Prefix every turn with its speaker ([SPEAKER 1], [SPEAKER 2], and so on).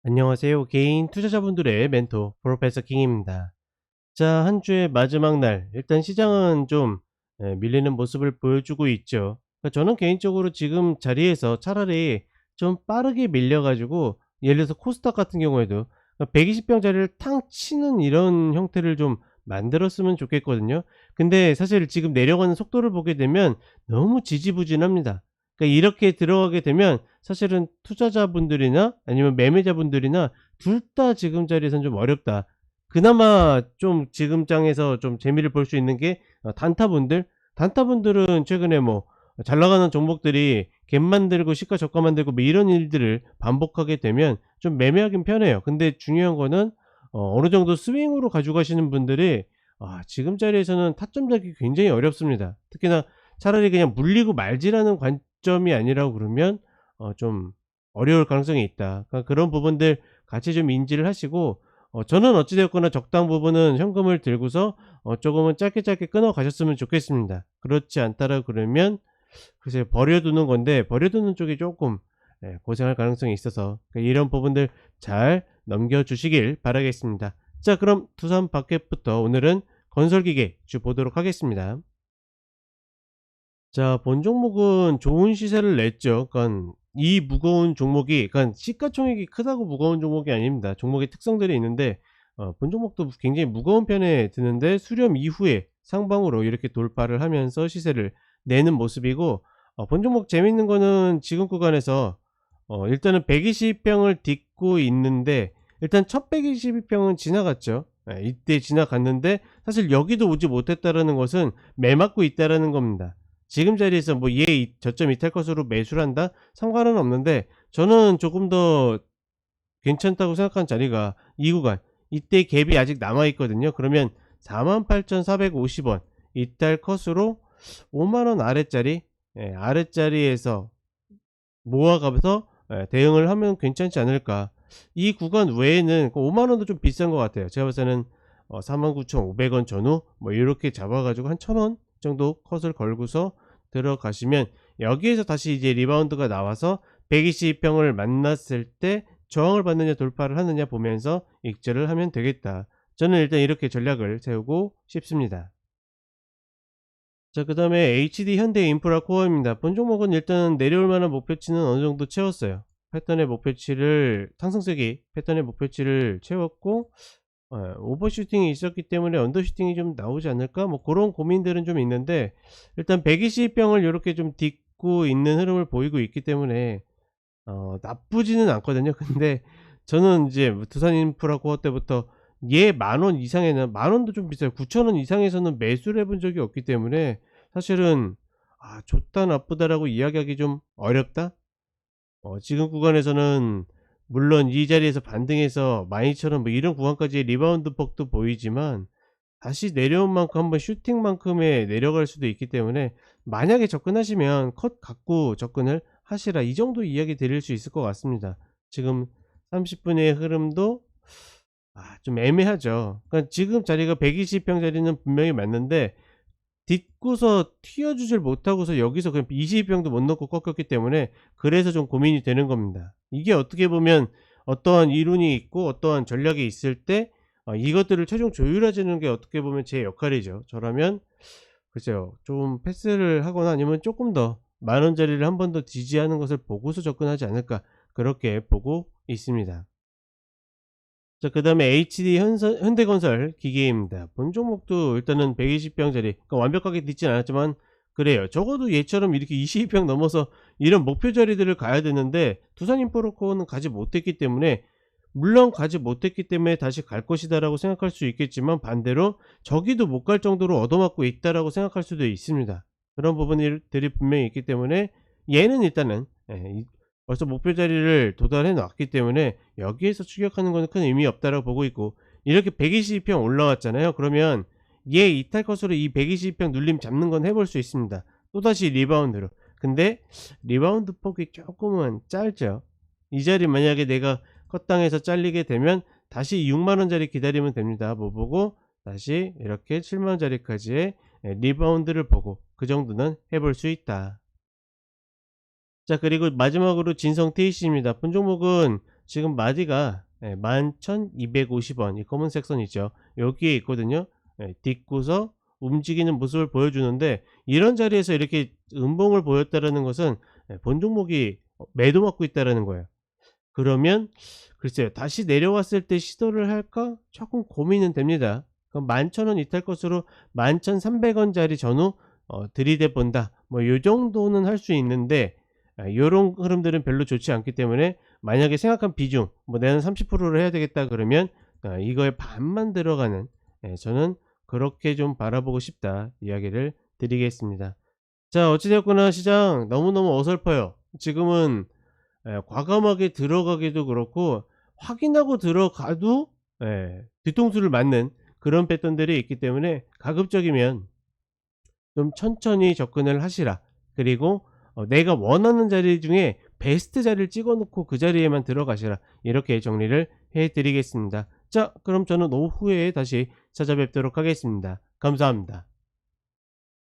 [SPEAKER 1] 안녕하세요. 개인 투자자분들의 멘토 프로페서 킹입니다. 자, 한 주의 마지막 날 일단 시장은 좀 밀리는 모습을 보여주고 있죠. 저는 개인적으로 지금 자리에서 차라리 좀 빠르게 밀려 가지고 예를 들어서 코스닥 같은 경우에도 120평 자리를 탕 치는 이런 형태를 좀 만들었으면 좋겠거든요. 근데 사실 지금 내려가는 속도를 보게 되면 너무 지지부진합니다. 그러니까 이렇게 들어가게 되면 사실은 투자자분들이나 아니면 매매자분들이나 둘 다 지금 자리에서는 좀 어렵다. 그나마 좀 지금 장에서 좀 재미를 볼 수 있는 게 단타분들은 최근에 뭐 잘 나가는 종목들이 갭 만들고 시가 저가 만들고 뭐 이런 일들을 반복하게 되면 좀 매매하긴 편해요. 근데 중요한 거는 어느 정도 스윙으로 가져가시는 분들이 지금 자리에서는 타점 잡기 굉장히 어렵습니다. 특히나 차라리 그냥 물리고 말지라는 관점이 아니라고 그러면 좀 어려울 가능성이 있다. 그러니까 그런 부분들 같이 좀 인지를 하시고 저는 어찌 되었거나 적당 부분은 현금을 들고서 조금은 짧게 끊어 가셨으면 좋겠습니다. 그렇지 않다라 그러면 글쎄요, 버려두는 건데 버려두는 쪽이 조금 고생할 가능성이 있어서 이런 부분들 잘 넘겨 주시길 바라겠습니다. 자, 그럼 두산 마켓부터 오늘은 건설기계 주 보도록 하겠습니다. 자, 본 종목은 좋은 시세를 냈죠. 그러니까 이 무거운 종목이, 그러니까 시가총액이 크다고 무거운 종목이 아닙니다. 종목의 특성들이 있는데 본 종목도 굉장히 무거운 편에 드는데 수렴 이후에 상방으로 이렇게 돌파를 하면서 시세를 내는 모습이고, 본 종목 재밌는 거는 지금 구간에서 일단은 120평을 딛고 있는데 일단 첫 122평은 지나갔죠. 이때 지나갔는데 사실 여기도 오지 못했다라는 것은 매맞고 있다라는 겁니다. 지금 자리에서 뭐 저점 이탈 것으로 매수를 한다? 상관은 없는데 저는 조금 더 괜찮다고 생각하는 자리가 이 구간, 이때 갭이 아직 남아 있거든요. 그러면 48,450원 이탈 컷으로 5만 원 아래짜리, 아래짜리에서 모아가면서 대응을 하면 괜찮지 않을까. 이 구간 외에는 5만 원도 좀 비싼 것 같아요. 제가 봤을 때는 49,500원 전후 뭐 이렇게 잡아 가지고 한 1,000원 정도 컷을 걸고서 들어가시면 여기에서 다시 이제 리바운드가 나와서 120평을 만났을 때 저항을 받느냐 돌파를 하느냐 보면서 익절을 하면 되겠다. 저는 일단 이렇게 전략을 세우고 싶습니다. 자, 그 다음에 HD 현대인프라 코어입니다. 본 종목은 일단 내려올 만한 목표치는 어느 정도 채웠어요. 패턴의 목표치를, 상승세기 패턴의 목표치를 채웠고, 오버슈팅이 있었기 때문에 언더슈팅이 좀 나오지 않을까? 뭐 그런 고민들은 좀 있는데, 일단 120병을 이렇게 좀 딛고 있는 흐름을 보이고 있기 때문에 나쁘지는 않거든요. 근데 저는 이제 두산인프라 코어 때부터 얘 만 원 이상에는, 만 원도 좀 비싸요. 9,000원 이상에서는 매수를 해본 적이 없기 때문에 사실은 좋다 나쁘다라고 이야기하기 좀 어렵다. 지금 구간에서는 물론 이 자리에서 반등해서 12,000원 뭐 이런 구간까지 리바운드 폭도 보이지만 다시 내려온 만큼 한번 슈팅만큼의 내려갈 수도 있기 때문에 만약에 접근하시면 컷 갖고 접근을 하시라, 이 정도 이야기 드릴 수 있을 것 같습니다. 지금 30분의 흐름도 좀 애매하죠. 그러니까 지금 자리가 120평 자리는 분명히 맞는데 딛고서 튀어주질 못하고서 여기서 그냥 22평도 못 넣고 꺾였기 때문에 그래서 좀 고민이 되는 겁니다. 이게 어떻게 보면 어떠한 이론이 있고 어떠한 전략이 있을 때 이것들을 최종 조율해 주는 게 어떻게 보면 제 역할이죠. 저라면 글쎄요, 좀 패스를 하거나 아니면 조금 더 만 원짜리를 한 번 더 지지하는 것을 보고서 접근하지 않을까, 그렇게 보고 있습니다. 자, 그 다음에 HD 현대건설 기계입니다. 본 종목도 일단은 120평짜리, 그러니까 완벽하게 뒤진 않았지만 그래요. 적어도 얘처럼 이렇게 22평 넘어서 이런 목표 자리들을 가야 되는데 두산인프로코어는 가지 못했기 때문에, 물론 가지 못했기 때문에 다시 갈 것이다라고 생각할 수 있겠지만 반대로 저기도 못 갈 정도로 얻어맞고 있다라고 생각할 수도 있습니다. 그런 부분들이 분명히 있기 때문에 얘는 일단은 벌써 목표 자리를 도달해 놨기 때문에 여기에서 추격하는 것은 큰 의미 없다라고 보고 있고, 이렇게 122평 올라왔잖아요. 그러면 얘 이탈 컷으로 이 122평 눌림 잡는 건 해볼 수 있습니다. 또다시 리바운드로. 근데 리바운드 폭이 조금은 짧죠. 이 자리 만약에 내가 컷당해서 잘리게 되면 다시 6만원짜리 기다리면 됩니다. 뭐 보고 다시 이렇게 7만원짜리까지의 리바운드를 보고 그 정도는 해볼 수 있다. 자, 그리고 마지막으로 진성 TC입니다. 본 종목은 지금 마디가 11,250원 이 검은색 선 있죠. 여기에 있거든요. 딛고서 움직이는 모습을 보여주는데, 이런 자리에서 이렇게 음봉을 보였다라는 것은 본 종목이 매도 맞고 있다라는 거예요. 그러면 글쎄요, 다시 내려왔을 때 시도를 할까 조금 고민은 됩니다. 그럼 11,000원 이탈 것으로 11,300원 자리 전후 들이대 본다, 뭐 요 정도는 할 수 있는데, 요런 흐름들은 별로 좋지 않기 때문에, 만약에 생각한 비중 뭐 내는 30%를 해야 되겠다 그러면 이거에 반만 들어가는, 저는 그렇게 좀 바라보고 싶다 이야기를 드리겠습니다. 자, 어찌 됐거나 시장 너무너무 어설퍼요. 지금은 과감하게 들어가기도 그렇고, 확인하고 들어가도 뒤통수를 맞는 그런 패턴들이 있기 때문에, 가급적이면 좀 천천히 접근을 하시라. 그리고 내가 원하는 자리 중에 베스트 자리를 찍어 놓고 그 자리에만 들어가시라. 이렇게 정리를 해 드리겠습니다. 자, 그럼 저는 오후에 다시 찾아뵙도록 하겠습니다. 감사합니다.